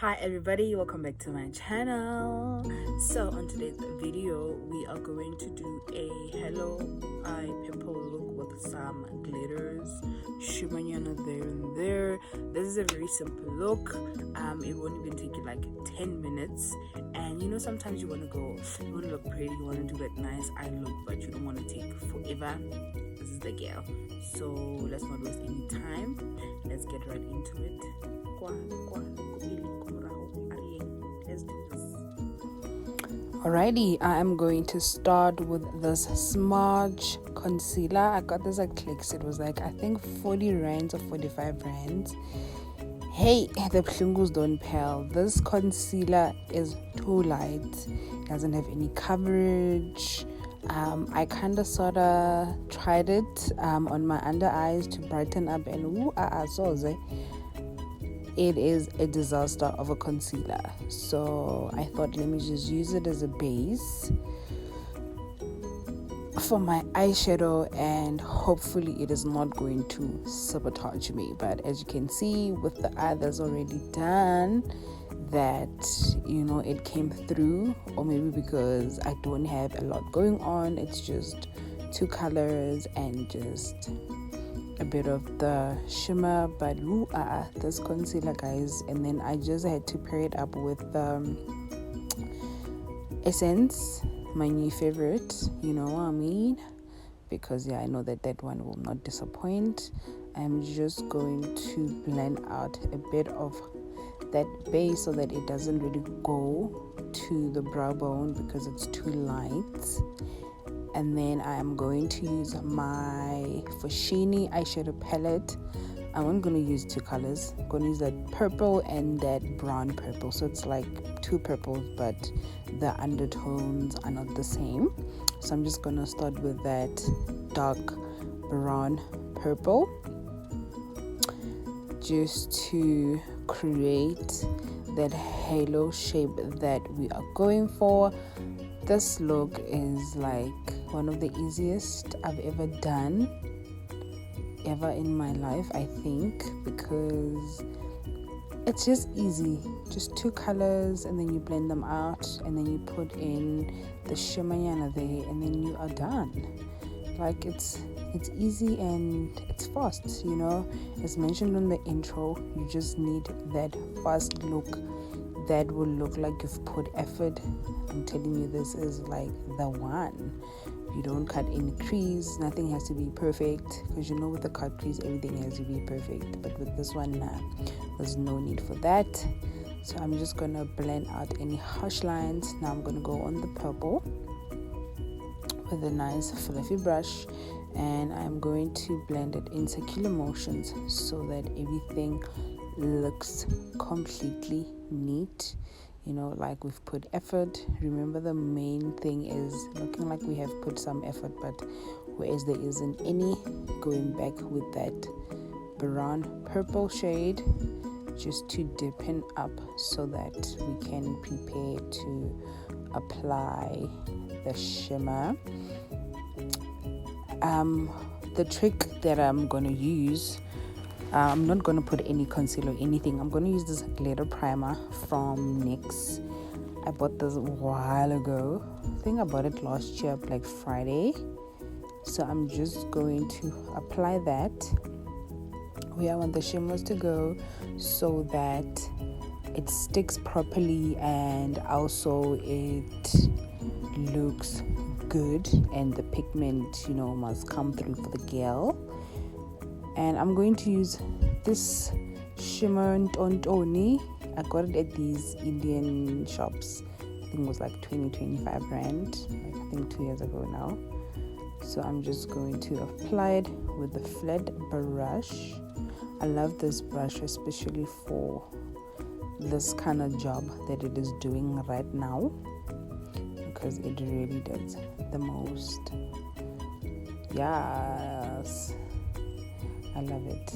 Hi everybody, welcome back to my channel. So on today's video we are going to do a hello eye purple look with some glitters, shimanyana there and there. This is a very simple look. It won't even take you like 10 minutes, and you know sometimes you want to look pretty, you want to do that nice eye look, but you don't want to take forever. This is the girl. So let's not waste any time, let's get right into it. Let's do this. Alrighty, I am going to start with this Smudge concealer. I got this at Clicks. It was like I think 40 rands or 45 rands. Hey, the plungus don't pale. This concealer is too light. It doesn't have any coverage. I kind of sort of tried it on my under eyes to brighten up, and it is a disaster of a concealer. So I thought, let me just use it as a base for my eyeshadow, and hopefully it is not going to sabotage me. But as you can see with the eye that's already done, that it came through, or maybe because I don't have a lot going on, it's just two colors and just a bit of the shimmer. But this concealer, guys, and then I just had to pair it up with Essence, my new favorite, you know what I mean, because I know that one will not disappoint. I'm just going to blend out a bit of that base so that it doesn't really go to the brow bone because it's too light. And then I am going to use my Foschini eyeshadow palette. I'm going to use two colors. I'm going to use that purple and that brown purple. So it's like two purples, but the undertones are not the same. So I'm just going to start with that dark brown purple, just to create that halo shape that we are going for. This look is like one of the easiest I've ever done in my life, I think, because it's just easy. Just two colors, and then you blend them out, and then you put in the shimmerana there, and then you are done. Like it's easy and it's fast, as mentioned in the intro. You just need that fast look that will look like you've put effort. I'm telling you, this is like the one. You don't cut any crease, nothing has to be perfect, because with the cut crease everything has to be perfect, but with this one there's no need for that. So I'm just gonna blend out any harsh lines. Now I'm gonna go on the purple with a nice fluffy brush, and I'm going to blend it in circular motions so that everything looks completely neat, like we've put effort. Remember, the main thing is looking like we have put some effort, but whereas there isn't any, going back with that brown purple shade just to deepen up so that we can prepare to apply the shimmer. The trick that I'm going to use, I'm not going to put any concealer or anything. I'm going to use this glitter primer from NYX. I bought this a while ago. I think I bought it last year, Black Friday. So I'm just going to apply that where I want the shimmers to go, so that it sticks properly and also it looks good, and the pigment must come through for the girl. And I'm going to use this shimmer Tontoni. I got it at these Indian shops. I think it was like 20-25 rand, I think 2 years ago now. So I'm just going to apply it with a flat brush. I love this brush especially for this kind of job that it is doing right now, because it really does the most. Yes, I love it.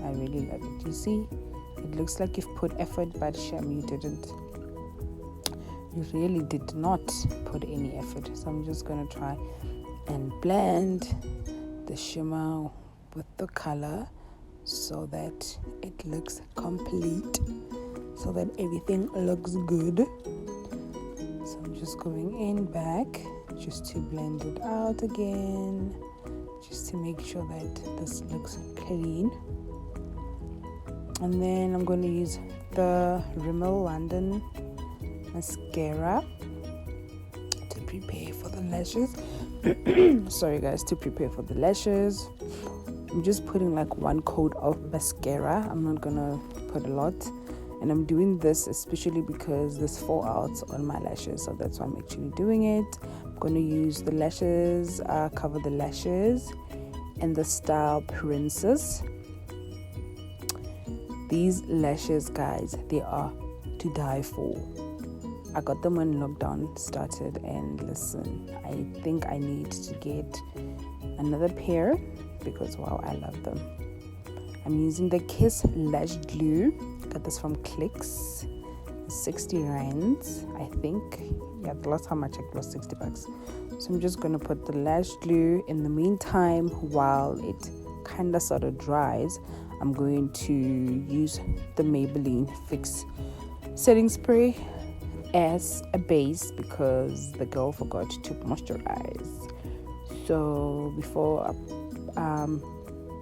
I really love it. You see, it looks like you've put effort, but shame you didn't. You really did not put any effort. So I'm just going to try and blend the shimmer with the color so that it looks complete. so that everything looks good. So I'm just going in back just to blend it out again, just to make sure that this looks clean. And then I'm going to use the Rimmel London mascara to prepare for the lashes. Sorry guys, to prepare for the lashes. I'm just putting like one coat of mascara. I'm not gonna put a lot, and I'm doing this especially because this fall out on my lashes, so that's why I'm actually doing it. I'm gonna use the lashes, cover the lashes in the style Princess. These lashes, guys, they are to die for. I got them when lockdown started, and listen, I think I need to get another pair because wow, I love them. I'm using the Kiss Lash Glue. Got this from Clicks. 60 rands, I think. Yeah, the last time I checked was $60. So I'm just gonna put the lash glue. In the meantime, while it kinda sort of dries, I'm going to use the Maybelline Fix setting spray as a base because the girl forgot to moisturize. So before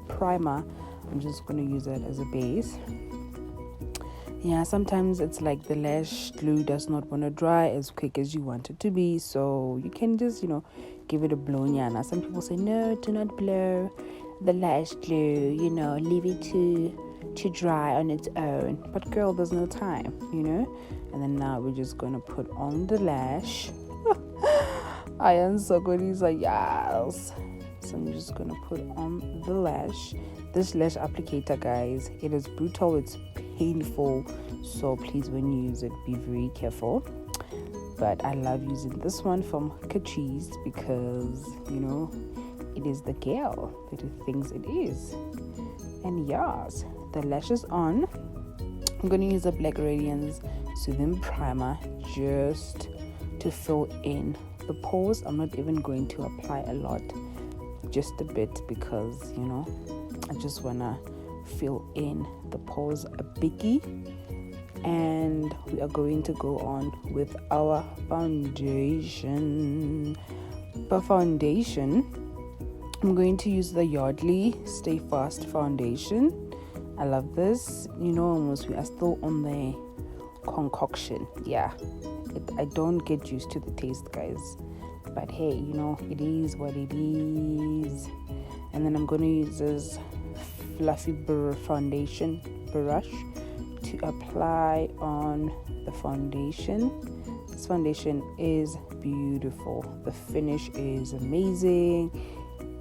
primer, I'm just going to use it as a base. Yeah, sometimes it's like the lash glue does not want to dry as quick as you want it to be, so you can just give it a blow. Now some people say no, do not blow the lash glue, leave it to dry on its own. But girl, there's no time, and then now we're just gonna put on the lash. I am so good. He's like, yes. So I'm just gonna put on the lash. This lash applicator, guys, it is brutal, it's painful, so please when you use it be very careful. But I love using this one from Catrice because it is the girl that it thinks it is. And yes, the lashes on. I'm gonna use a Black Radiance Soothing Primer just to fill in the pores. I'm not even going to apply a lot, just a bit, because I just wanna fill in the pores a biggie. And we are going to go on with our foundation. For foundation, I'm going to use the Yardley Stay Fast foundation. I love this. Almost we are still on the concoction. Yeah, I don't get used to the taste, guys, but hey, it is what it is. And then I'm going to use this fluffy foundation brush to apply on the foundation. This foundation is beautiful. The finish is amazing.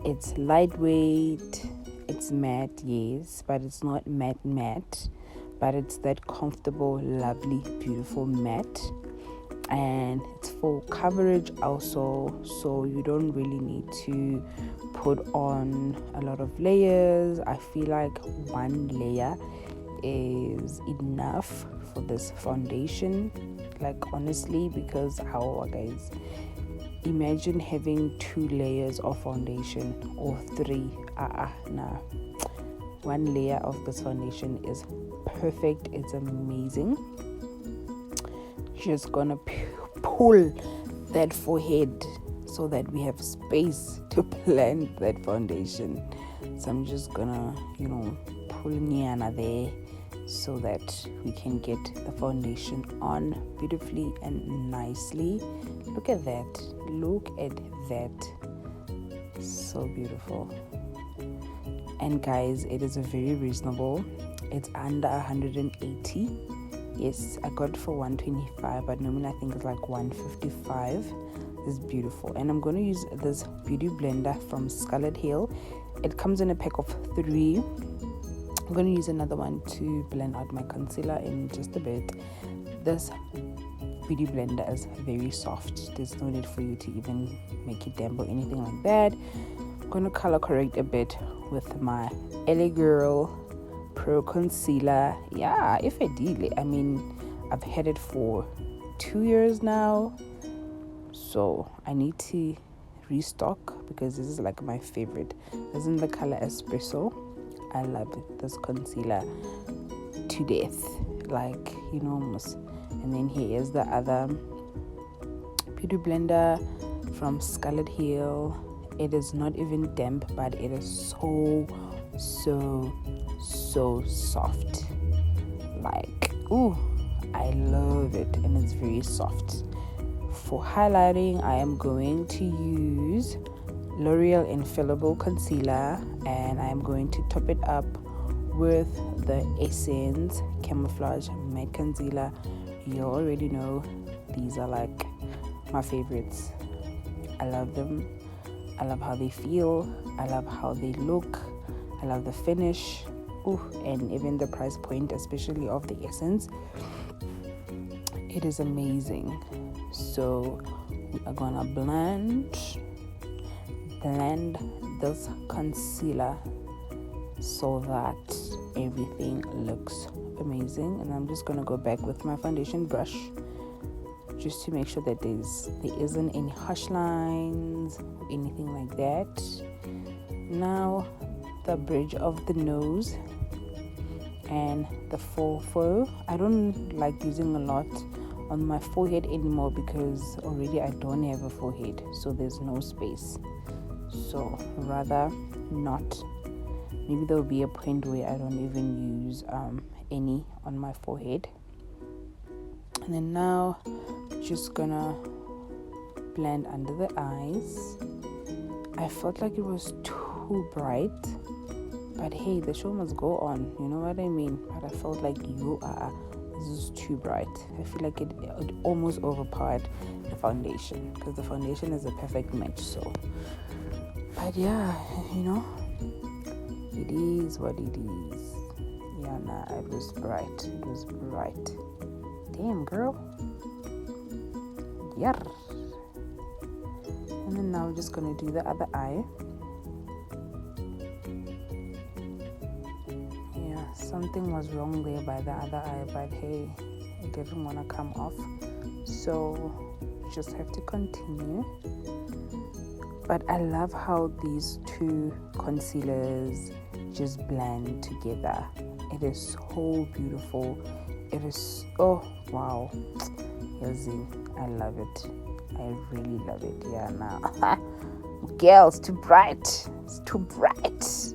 It's lightweight, it's matte, yes, but it's not matte, but it's that comfortable, lovely, beautiful matte. And it's full coverage also, so you don't really need to put on a lot of layers. I feel like one layer is enough for this foundation, like honestly, because guys, imagine having 2 layers of foundation or 3. Nah, 1 layer of this foundation is perfect. It's amazing. Just gonna pull that forehead so that we have space to blend that foundation. So I'm just gonna pull Niana there so that we can get the foundation on beautifully and nicely. Look at that, so beautiful. And guys, it is a very reasonable, it's under 180. Yes, I got it for 125, but normally I think it's like 155. It's beautiful. And I'm going to use this beauty blender from Scarlet Hill. It comes in a pack of 3. I'm going to use another one to blend out my concealer in just a bit. This beauty blender is very soft. There's no need for you to even make it damp or anything like that. I'm going to color correct a bit with my LA Girl Pro Concealer. Yeah, if I did, I've had it for 2 years now, so I need to restock because this is like my favorite. This is in the color Espresso. I love this concealer to death. like, and then here is the other beauty blender from Scarlet Hill. It is not even damp, but it is so soft. Like, I love it, and it's very soft. For highlighting, I am going to use L'Oreal Infallible Concealer, and I am going to top it up with the Essence Camouflage Matte Concealer. You already know these are like my favorites. I love them. I love how they feel. I love how they look. I love the finish. And even the price point, especially of the Essence. It is amazing. So we are gonna blend this concealer so that everything looks amazing. And I'm just gonna go back with my foundation brush just to make sure that there isn't any harsh lines or anything like that. Now the bridge of the nose and the forehead. I don't like using a lot on my forehead anymore because already I don't have a forehead, so there's no space. So rather not. Maybe there will be a point where I don't even use any on my forehead. And then now just gonna blend under the eyes. I felt like it was too bright, but hey, the show must go on, you know what I mean? But I felt like this is too bright. I feel like it almost overpowered the foundation, because the foundation is a perfect match. So, but yeah, it is what it is. Yeah, it was bright. It was bright. Damn, girl. Yeah. And then now we're just gonna do the other eye. Yeah, something was wrong there by the other eye, but hey, it didn't want to come off, so just have to continue. But I love how these two concealers just blend together. It is so beautiful. It is, oh wow, I love it. I really love it. Yeah, now girl, it's too bright. It's too bright. So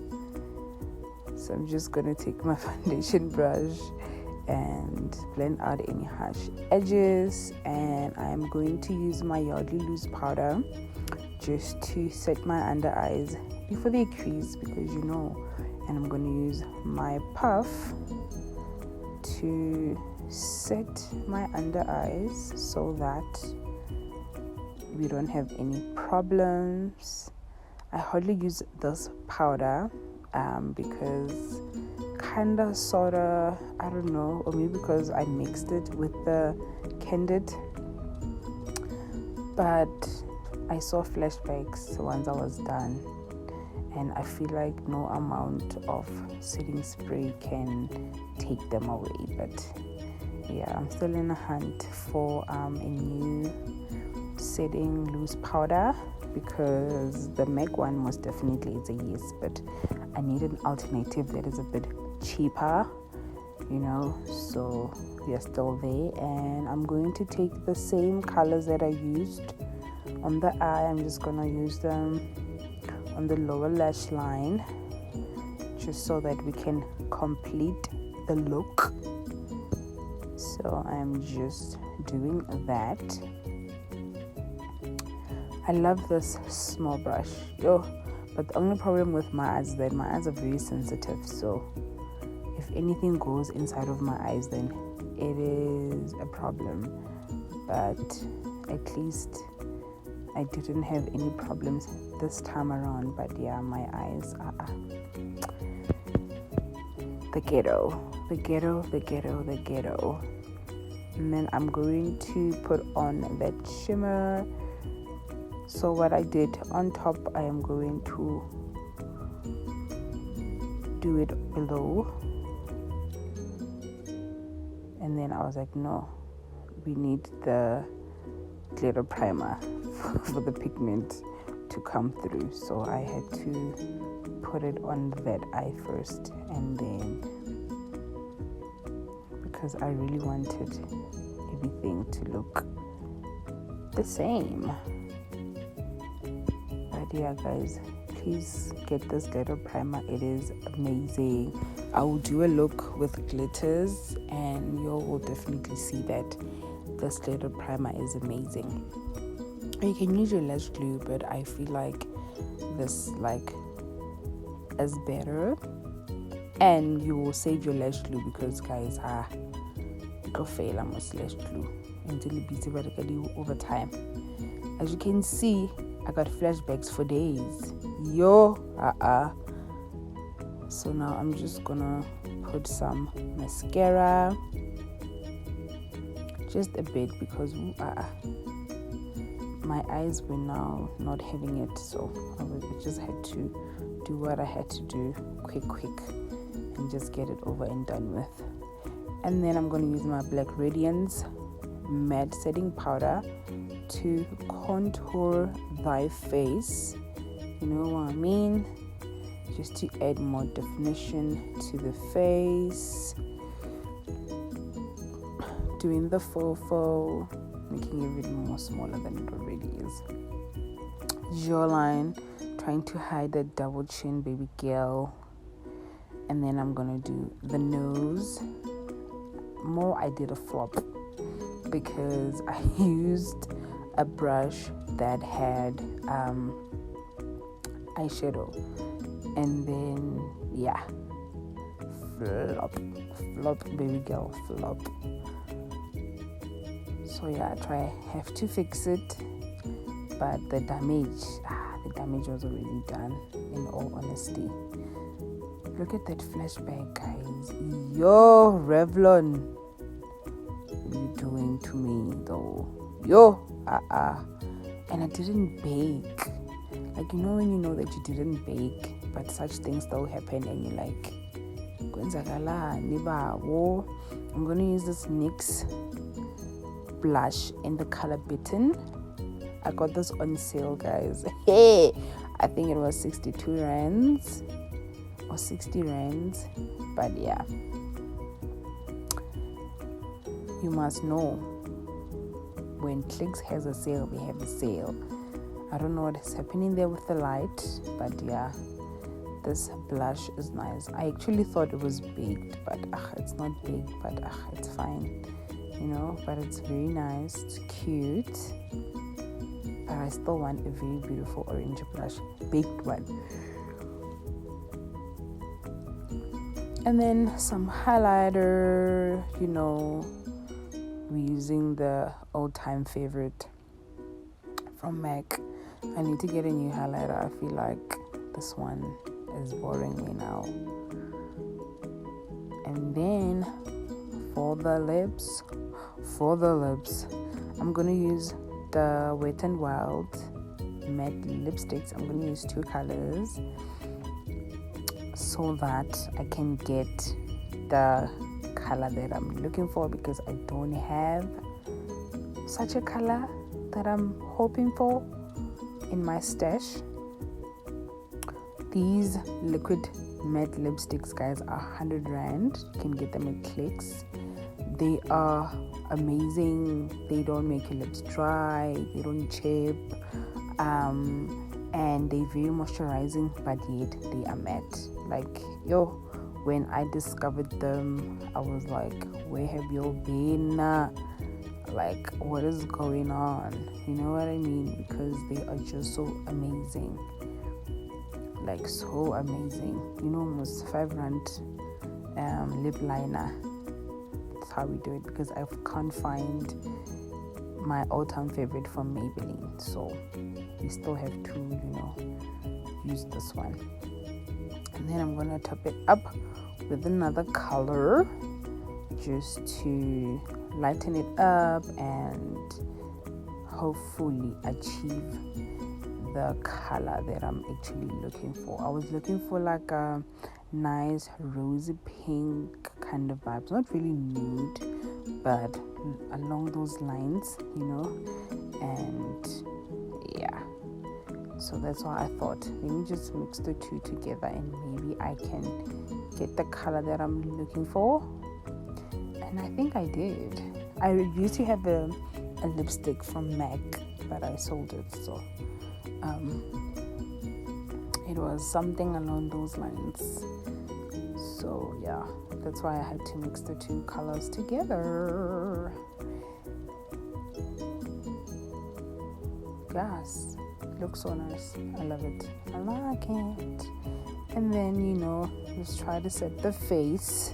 I'm just gonna take my foundation brush and blend out any harsh edges, and I'm going to use my Yardley loose powder just to set my under eyes before they crease, because and I'm going to use my puff to set my under eyes so that we don't have any problems. I hardly use this powder because sorta, I don't know, or maybe because I mixed it with the Candid, but I saw flashbacks once I was done, and I feel like no amount of setting spray can take them away. But yeah, I'm still in a hunt for a new setting loose powder, because the MAC one most definitely is a yes, but I need an alternative that is a bit cheaper, so we are still there. And I'm going to take the same colors that I used on the eye. I'm just gonna use them on the lower lash line, just so that we can complete the look. So I'm just doing that. I love this small brush, but the only problem with my eyes is that my eyes are very sensitive, so if anything goes inside of my eyes, then it is a problem. But at least I didn't have any problems this time around. But yeah, my eyes are the ghetto. And then I'm going to put on that shimmer. So what I did on top, I am going to do it below. And then I was like, no, we need the glitter primer for the pigment to come through. So I had to put it on that eye first, and then because I really wanted everything to look the same. But yeah, guys, please get this glitter primer. It is amazing. I will do a look with glitters and you will definitely see that this glitter primer is amazing. You can use your lash glue, but I feel like this is better, and you will save your lash glue because, guys, you can fail almost lash glue until you beat it over time. As you can see, I got flashbacks for days. So now I'm just gonna put some mascara, just a bit, because my eyes were now not having it, so I just had to do what I had to do quick and just get it over and done with. And then I'm going to use my Black Radiance matte setting powder to contour thy face, you know what I mean, just to add more definition to the face, doing the faux, making it more smaller than it already is. Jawline, trying to hide the double chin, baby girl. And then I'm gonna do the nose. I did a flop because I used a brush that had eyeshadow, and then flop, baby girl, flop. So yeah, I have to fix it, but the damage was already done, in all honesty. Look at that flashback, guys. Yo, Revlon, what are you doing to me though? And I didn't bake. Like, you know when you know that you didn't bake, but such things still happen and you're like, I'm gonna use this NYX blush in the color Bitten. I got this on sale, guys. Hey, I think it was 62 rands or 60 rands, but yeah, you must know when Clicks has a sale, they have a sale. I don't know what is happening there with the light, but yeah, this blush is nice. I actually thought it was baked, but it's not baked, but it's fine, you know, but it's very nice, it's cute. But I still want a very beautiful orange blush, baked one. And then some highlighter, you know, we're using the old-time favorite from MAC. I need to get a new highlighter. I feel like this one is boring me now. And then for the lips, I'm gonna use the WetnWild matte lipsticks. I'm gonna use 2 colors so that I can get the color that I'm looking for, because I don't have such a color that I'm hoping for in my stash. These liquid matte lipsticks, guys, are 100 rand. You can get them at Clicks. They are amazing. They don't make your lips dry, they don't chip, and they're very moisturizing, but yet they are matte. Like, when I discovered them, I was like, where have you been? Like, what is going on? You know what I mean? Because they are just so amazing. Like, so amazing. You know, almost 5 rand lip liner. That's how we do it, because I can't find my all-time favorite from Maybelline. So we still have to, you know, use this one. And then I'm gonna top it up with another color just to lighten it up and hopefully achieve the color that I'm actually looking for. I was looking for like a nice rosy pink kind of vibes, not really nude, but along those lines, you know. And yeah, so that's why I thought, let me just mix the 2 together and maybe I can get the color that I'm looking for. And I think I did. I used to have a lipstick from MAC, but I sold it, so it was something along those lines. So yeah, that's why I had to mix the two colors together. Yes, it looks so nice. I love it. I like it. And then, just try to set the face.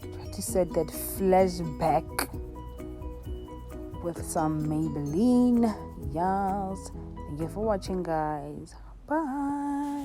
Try to set that flashback with some Maybelline. Yes. Thank you for watching, guys. Bye.